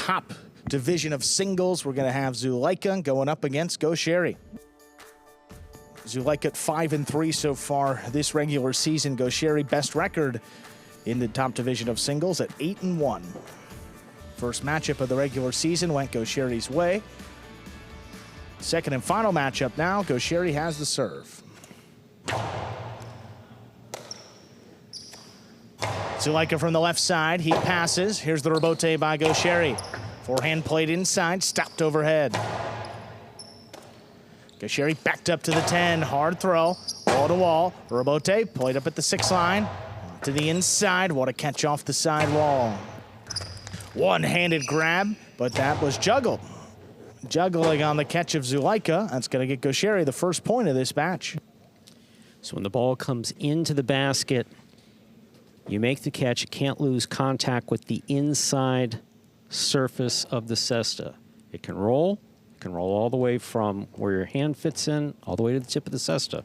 top division of singles. We're going to have Zulaika going up against Goixerri. Zulaika at 5-3 so far this regular season. Goixerri best record in the top division of singles at 8-1. First matchup of the regular season went Goixerri's way. Second and final matchup now. Goixerri has the serve. Zulaika from the left side. He passes. Here's the rebote by Goixerri. Forehand played inside, stopped overhead. Goixerri backed up to the 10. Hard throw. Wall to wall. Rebote played up at the 6 line. To the inside. What a catch off the side wall. One-handed grab, but that was juggled. Juggling on the catch of Zulaika. That's going to get Goixerri the first point of this match. So when the ball comes into the basket, you make the catch. You can't lose contact with the inside surface of the cesta. It can roll. It can roll all the way from where your hand fits in, all the way to the tip of the cesta.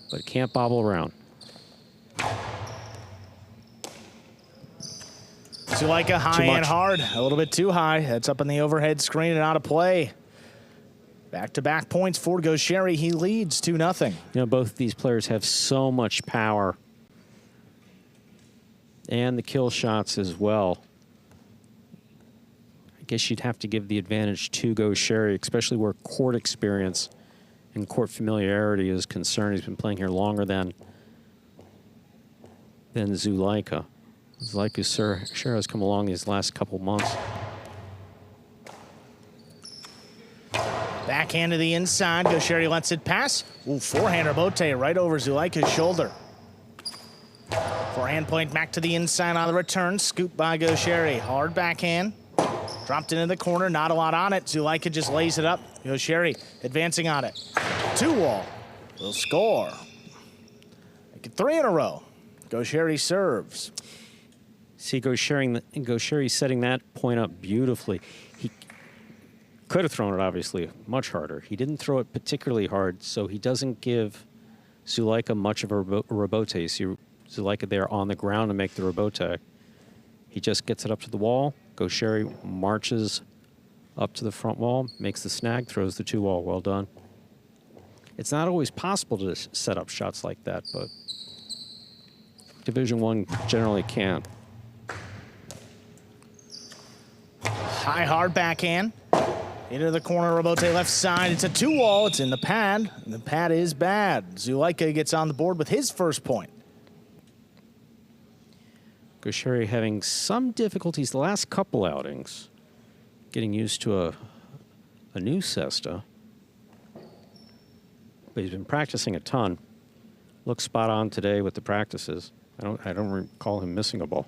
But it can't bobble around. Zulaika high and hard, a little bit too high. That's up in the overhead screen and out of play. Back-to-back points for Goixerri. He leads 2-0. You know, both of these players have so much power. And the kill shots as well. I guess you'd have to give the advantage to Goixerri, especially where court experience and court familiarity is concerned. He's been playing here longer than Zulaika. Zulaika sure has come along these last couple months. Backhand to the inside. Goixerri lets it pass. Ooh, forehand rebote right over Zulaika's shoulder. Forehand point back to the inside on the return. Scoop by Goixerri. Hard backhand. Dropped into the corner. Not a lot on it. Zulaika just lays it up. Goixerri advancing on it. 2-wall. Will score. Make it 3 in a row. Goixerri serves. See, Goixerri setting that point up beautifully. He could have thrown it, obviously, much harder. He didn't throw it particularly hard, so he doesn't give Zulaika much of a rebote. You see Zulaika there on the ground to make the rebote. He just gets it up to the wall. Goixerri marches up to the front wall, makes the snag, throws the 2-wall. Well done. It's not always possible to set up shots like that, but Division I generally can. High, hard backhand. Into the corner, rebote left side. It's a 2-wall. It's in the pad. The pad is bad. Zulaika gets on the board with his first point. Goixerri having some difficulties the last couple outings, getting used to a new cesta. But he's been practicing a ton. Looks spot on today with the practices. I don't recall him missing a ball.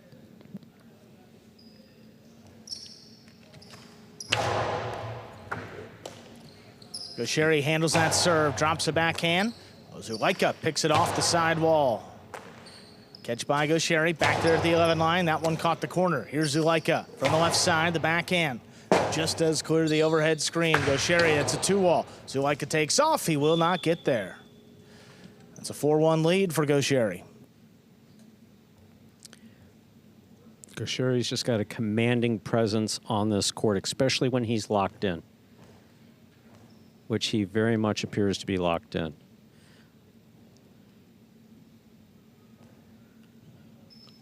Goixerri handles that serve, drops a backhand. Zulaika picks it off the side wall. Catch by Goixerri, back there at the 11 line. That one caught the corner. Here's Zulaika from the left side, the backhand. Just as clear the overhead screen. Goixerri, that's a 2-wall. Zulaika takes off. He will not get there. That's a 4-1 lead for Goixerri. Goixerri's just got a commanding presence on this court, especially when he's locked in, which he very much appears to be locked in.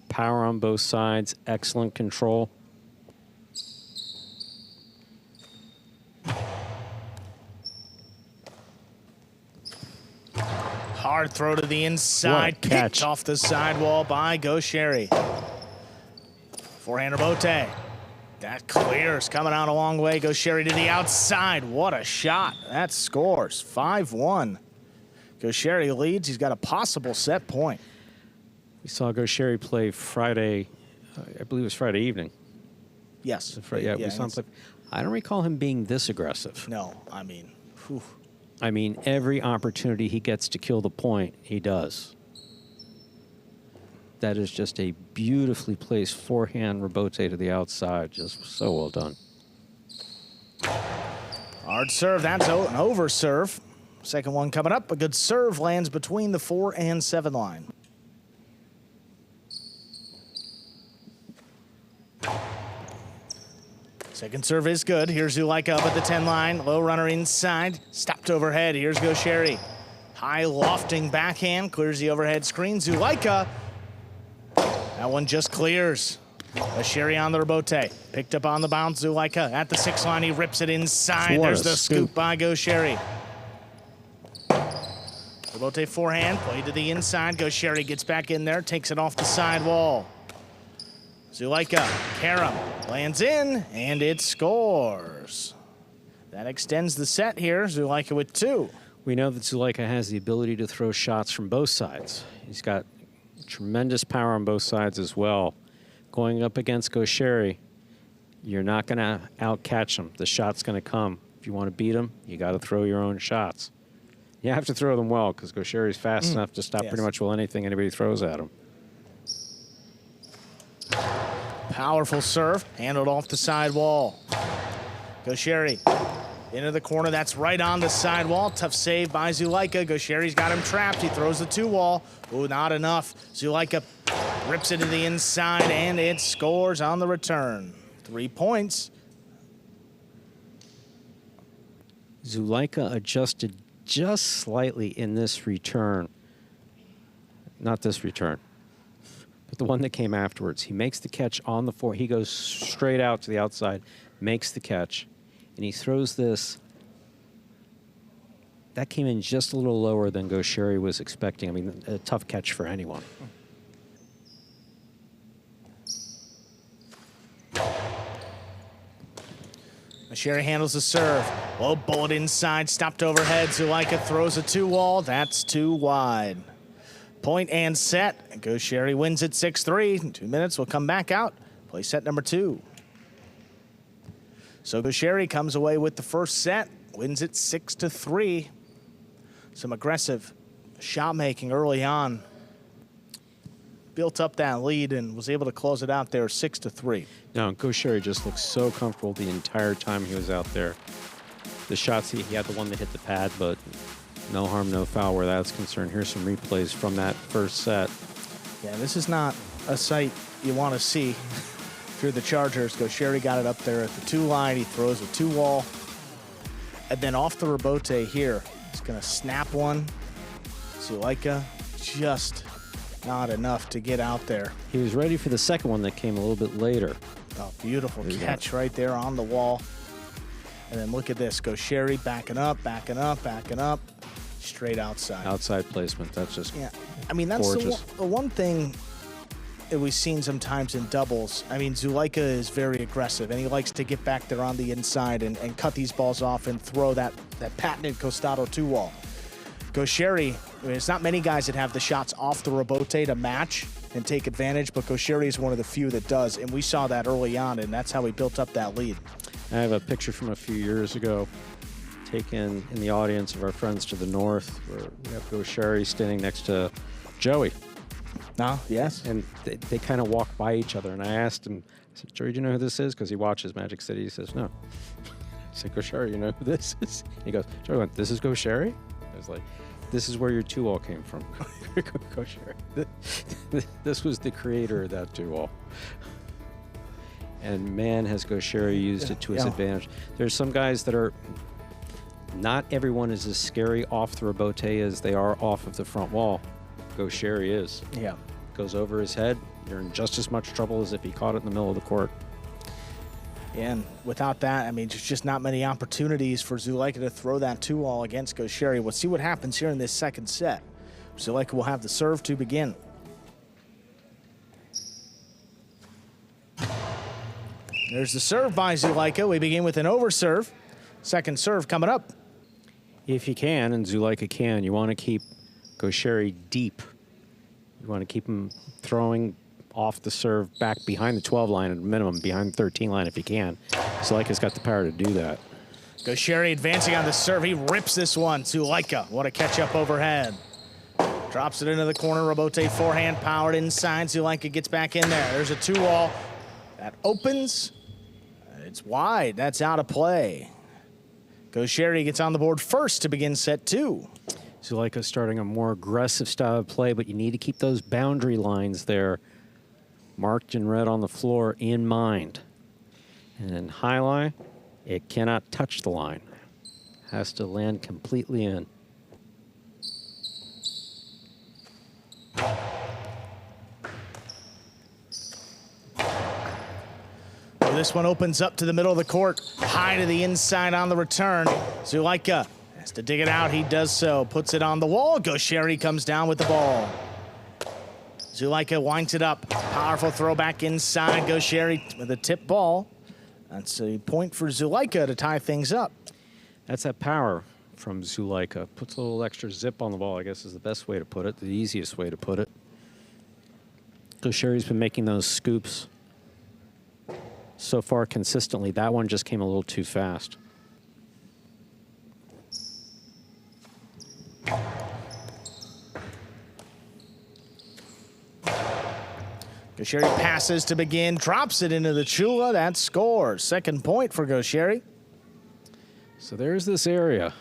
Power on both sides, excellent control. Hard throw to the inside, kicked off the sidewall by Goixerri. Forehand rebote. That clears, coming out a long way. Goixerri to the outside. What a shot. That scores. 5-1. Goixerri leads. He's got a possible set point. We saw Goixerri play Friday, I believe it was Friday evening. Yes. Yeah, we saw him play. I don't recall him being this aggressive. No, I mean, whew. I mean, every opportunity he gets to kill the point, he does. That is just a beautifully placed forehand rebote to the outside. Just so well done. Hard serve. That's an over serve. Second one coming up. A good serve lands between the 4 and 7 line. Second serve is good. Here's Zulaika up at the 10 line. Low runner inside. Stopped overhead. Here's Goixerri. High lofting backhand. Clears the overhead screen. Zulaika. That one just clears. Goixerri on the rebote. Picked up on the bounce. Zulaika at the 6 line. He rips it inside. There's the scoop by Goixerri. Rebote forehand. Play to the inside. Goixerri gets back in there. Takes it off the side wall. Zulaika, Karam, lands in, and it scores. That extends the set here. Zulaika with 2. We know that Zulaika has the ability to throw shots from both sides. He's got tremendous power on both sides as well. Going up against Goixerri, you're not going to outcatch him. The shot's going to come. If you want to beat him, you got to throw your own shots. You have to throw them well because Goixerri's fast enough to stop pretty much anything anybody throws at him. Powerful serve, handled off the side wall. Goixerri into the corner, that's right on the side wall. Tough save by Zulaika. Goixerri's got him trapped. He throws the 2-wall. Ooh, not enough. Zulaika rips it to the inside, and it scores on the return. 3 points. Zulaika adjusted just slightly in this return. Not this return, but the one that came afterwards. He makes the catch on the 4. He goes straight out to the outside, makes the catch, and he throws this. That came in just a little lower than Goixerri was expecting. I mean, a tough catch for anyone. Goixerri handles the serve. Low bullet inside, stopped overhead. Zulaika throws a 2-wall. That's 2 wide. Point and set. Goixerri wins it 6-3. In 2 minutes, we'll come back out. Play set number 2. So Goixerri comes away with the first set, wins it 6-3. Some aggressive shot making early on. Built up that lead and was able to close it out there 6-3. No, Goixerri just looked so comfortable the entire time he was out there. The shots, he had the one that hit the pad, but no harm, no foul where that's concerned. Here's some replays from that first set. Yeah, this is not a sight you want to see through the Chargers. Goixerri got it up there at the 2 line. He throws a 2-wall. And then off the rebote here, he's going to snap one. Zulaika just not enough to get out there. He was ready for the second one that came a little bit later. Oh, beautiful catch right there on the wall. And then look at this. Goixerri backing up, backing up, backing up. Straight outside. Outside placement. That's just I mean, that's gorgeous. the one thing that we've seen sometimes in doubles. I mean, Zulaika is very aggressive, and he likes to get back there on the inside and cut these balls off and throw that patented Costado 2-wall. Goixerri, I mean, it's not many guys that have the shots off the rebote to match and take advantage, but Goixerri is one of the few that does, and we saw that early on, and that's how he built up that lead. I have a picture from a few years ago taken in the audience of our friends to the north, where we have Goixerri standing next to Joey. No, yes. And they kind of walk by each other, and I asked him, I said, Joey, do you know who this is? Because he watches Magic City. He says, no. I said, Goixerri, you know who this is? He goes, Joey went, this is Goixerri? I was like, this is where your 2-wall came from. Goixerri. This was the creator of that 2-wall. And man, has Goixerri used it to his advantage. There's some guys that are, not everyone is as scary off the rebote as they are off of the front wall. Goixerri is. Yeah. Goes over his head, you're in just as much trouble as if he caught it in the middle of the court. And without that, I mean, there's just not many opportunities for Zulaika to throw that 2-wall against Goixerri. We'll see what happens here in this second set. Zulaika will have the serve to begin. There's the serve by Zulaika. We begin with an overserve. Second serve coming up. If you can, and Zulaika can, you want to keep Goixerri deep. You want to keep him throwing off the serve back behind the 12 line at a minimum, behind the 13 line if you can. Zulaika's got the power to do that. Goixerri advancing on the serve. He rips this one. Zulaika, what a catch up overhead. Drops it into the corner. Rebote forehand powered inside. Zulaika gets back in there. There's a 2-wall. That opens. It's wide. That's out of play. Goixerri gets on the board first to begin set 2. Zulaika starting a more aggressive style of play, but you need to keep those boundary lines there marked in red on the floor in mind. And in high lie, it cannot touch the line. Has to land completely in. Well, this one opens up to the middle of the court. High to the inside on the return. Zulaika has to dig it out. He does so. Puts it on the wall. Goixerri comes down with the ball. Zulaika winds it up. Powerful throw back inside. Goixerri with a tip ball. That's a point for Zulaika to tie things up. That's that power from Zulaika. Puts a little extra zip on the ball, I guess is the best way to put it, the easiest way to put it. Goixerri's been making those scoops so far consistently. That one just came a little too fast. Goixerri passes to begin, drops it into the chula. That scores. Second point for Goixerri. So there's this area,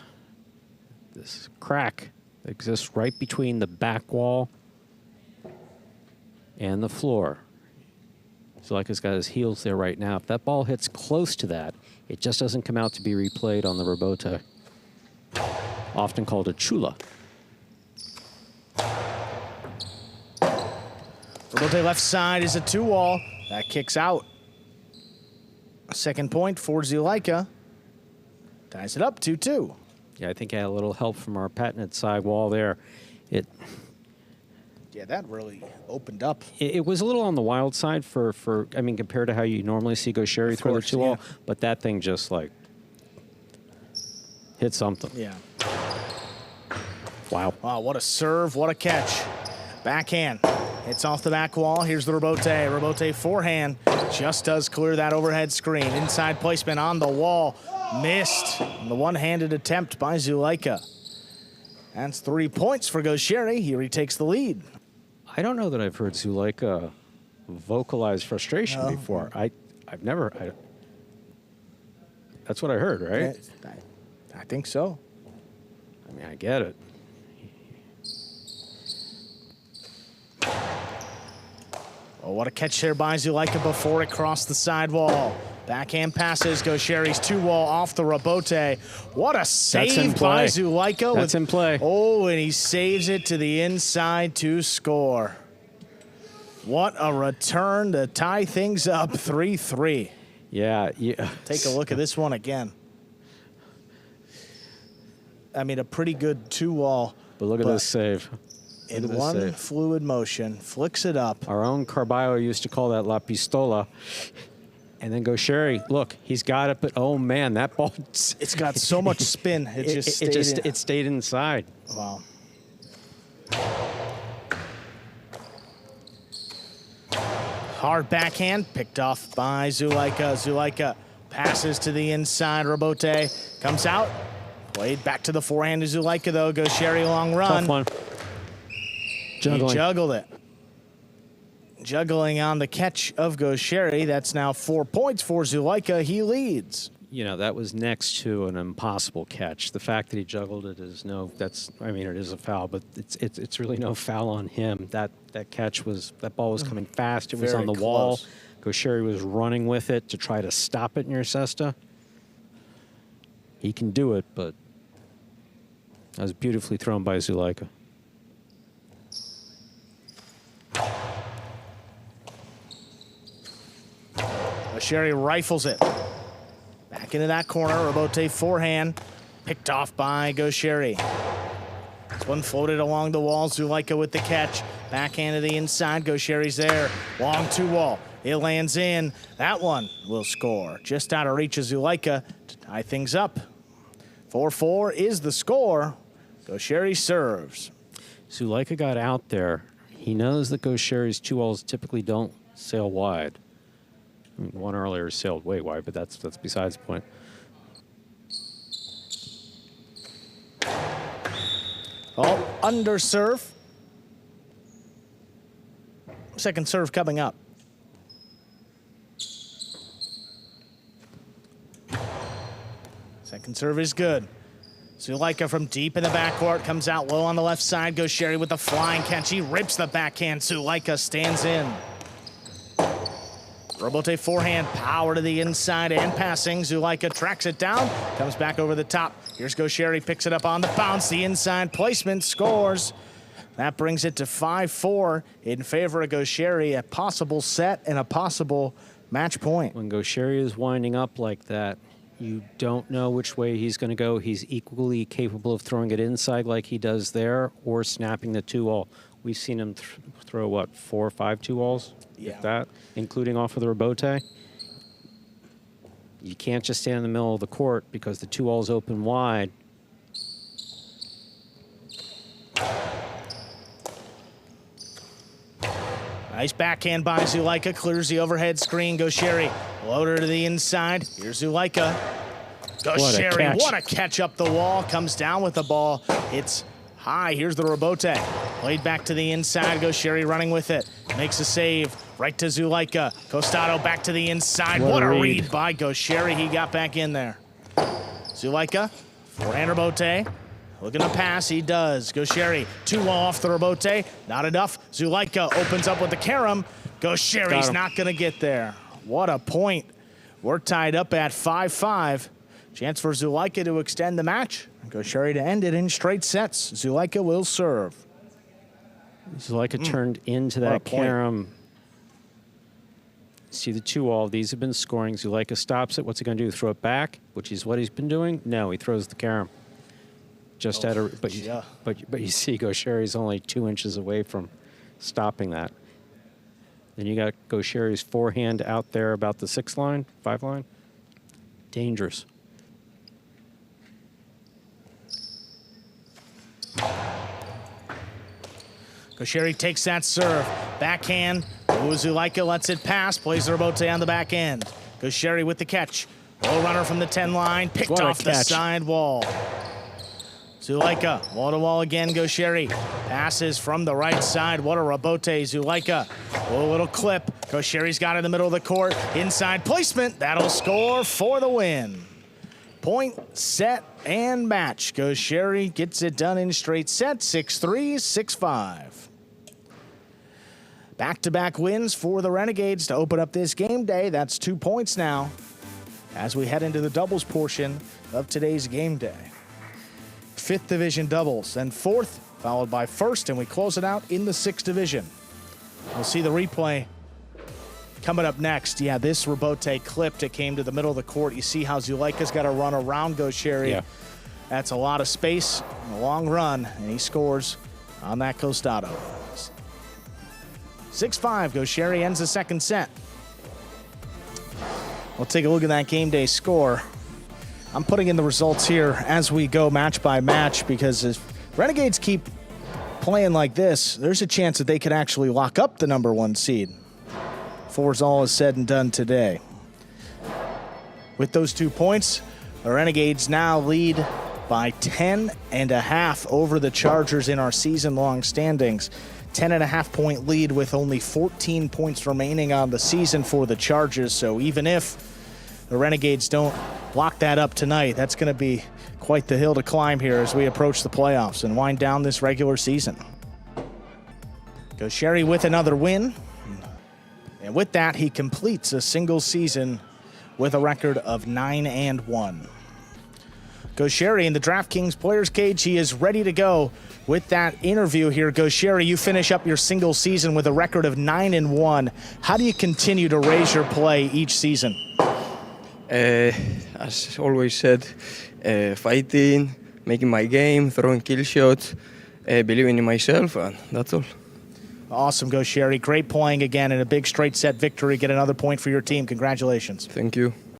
this crack that exists right between the back wall and the floor. Zulaika's got his heels there right now. If that ball hits close to that, it just doesn't come out to be replayed on the rebote, often called a chula. Rebote left side is a 2-wall. That kicks out. Second point for Zulaika. Ties it up 2-2. Yeah, I think I had a little help from our patented side wall there. Yeah, that really opened up. It was a little on the wild side I mean, compared to how you normally see Goixerri throw the 2-wall, yeah. but that thing just like hit something. Yeah. Wow. Wow, what a serve, what a catch. Backhand. It's off the back wall. Here's the rebote. Rebote forehand just does clear that overhead screen. Inside placement on the wall. Missed. The one-handed attempt by Zulaika. That's 3 points for Goixerri. He retakes the lead. I don't know that I've heard Zulaika vocalize frustration before. I've never. That's what I heard, right? I think so. I mean, I get it. Oh, what a catch there by Zulaika before it crossed the sidewall. Backhand passes, Goixerri's 2-wall off the rebote. What a save by Zulaika. That's in play. Oh, and he saves it to the inside to score. What a return to tie things up 3-3. Yeah. Take a look at this one again. I mean, a pretty good 2-wall. But look at this save. In one fluid motion, flicks it up. Our own Carballo used to call that La Pistola. And then Goixerri, look, he's got it, but oh man, that ball. It's got so much spin. It stayed inside. Wow. Hard backhand, picked off by Zulaika. Zulaika passes to the inside. Rebote comes out. Played back to the forehand to Zulaika, though. Goixerri long run. Tough one. Juggling. He juggled it. Juggling on the catch of Goixerri. That's now 4 points for Zulaika. He leads. You know, that was next to an impossible catch. The fact that he juggled it is I mean, it is a foul, but it's really no foul on him. That catch was, that ball was coming fast. It was on the wall. Goixerri was running with it to try to stop it near Cesta. He can do it, but that was beautifully thrown by Zulaika. Goixerri rifles it. Back into that corner. Rebote forehand. Picked off by Goixerri. This one floated along the wall. Zulaika with the catch. Backhand to the inside. Goixerri's there. Long 2-wall. It lands in. That one will score. Just out of reach of Zulaika to tie things up. 4-4 is the score. Goixerri serves. Zulaika got out there. He knows that Goixerri's 2-walls typically don't sail wide. I mean, one earlier sailed way wide, but that's besides the point. Oh, under serve. Second serve coming up. Second serve is good. Zulaika from deep in the backcourt comes out low on the left side. Goixerri with the flying catch. He rips the backhand. Zulaika stands in. Robote forehand, power to the inside and passing. Zulaika tracks it down, comes back over the top. Here's Goixerri, picks it up on the bounce. The inside placement, scores. That brings it to 5-4 in favor of Goixerri, a possible set and a possible match point. When Goixerri is winding up like that, you don't know which way he's going to go. He's equally capable of throwing it inside like he does there or snapping the 2-all. We've seen him throw, what, 4 or 5 2-alls? Yeah. Like that, including off of the Robote. You can't just stand in the middle of the court because the 2-all's open wide. Nice backhand by Zulaika, clears the overhead screen. Goixerri, loader to the inside. Here's Zulaika. Goixerri, what a catch up the wall. Comes down with the ball. It's high. Here's the Robote. Played back to the inside. Goixerri running with it. Makes a save. Right to Zulaika. Costado back to the inside. What a read by Goixerri. He got back in there. Zulaika, forehand Robote. Looking to pass, he does. Goixerri, 2-all off the Robote. Not enough. Zulaika opens up with the carom. Goixerri's not going to get there. What a point. We're tied up at 5-5. Chance for Zulaika to extend the match. Goixerri to end it in straight sets. Zulaika will serve. Zulaika turned into that carom. See the 2-all. These have been scoring. Zulaika stops it. What's he going to do? Throw it back, which is what he's been doing? No, he throws the carom. Just at a, but you see Goixerri's only 2 inches away from stopping that. Then you got Goixerri's forehand out there about the 6 line, 5 line. Dangerous. Goixerri takes that serve. Backhand. Zulaika lets it pass. Plays the Robote on the back end. Goixerri with the catch. Low runner from the 10 line. Picked off the side wall. Zulaika, wall-to-wall again, Goixerri. Passes from the right side. What a Robote, Zulaika. A little clip. Goixerri's got it in the middle of the court. Inside placement. That'll score for the win. Point, set, and match. Goixerri gets it done in straight sets. 6-3, 6-5. Back-to-back wins for the Renegades to open up this game day. That's 2 points now as we head into the doubles portion of today's game day. 5th division doubles, then 4th, followed by 1st, and we close it out in the 6th division. We'll see the replay coming up next. Yeah, this Robote clipped. It came to the middle of the court. You see how Zulaika's got to run around Goixerri. Yeah. That's a lot of space, a long run, and he scores on that Costado. 6-5, Goixerri ends the second set. We'll take a look at that game day score. I'm putting in the results here as we go match by match because if Renegades keep playing like this, there's a chance that they could actually lock up the #1 seed before all is said and done today. With those 2 points, the Renegades now lead by 10.5 over the Chargers in our season-long standings. 10.5 point lead with only 14 points remaining on the season for the Chargers. So even if the Renegades don't lock that up tonight, that's going to be quite the hill to climb here as we approach the playoffs and wind down this regular season. Goixerri with another win. And with that, he completes a single season with a record of 9-1. Goixerri in the DraftKings Players Cage. He is ready to go with that interview here. Goixerri, you finish up your single season with a record of 9-1. How do you continue to raise your play each season? As always said, fighting, making my game, throwing kill shots, believing in myself, and that's all. Awesome, Goixerri. Great playing again in a big straight set victory. Get another point for your team. Congratulations. Thank you.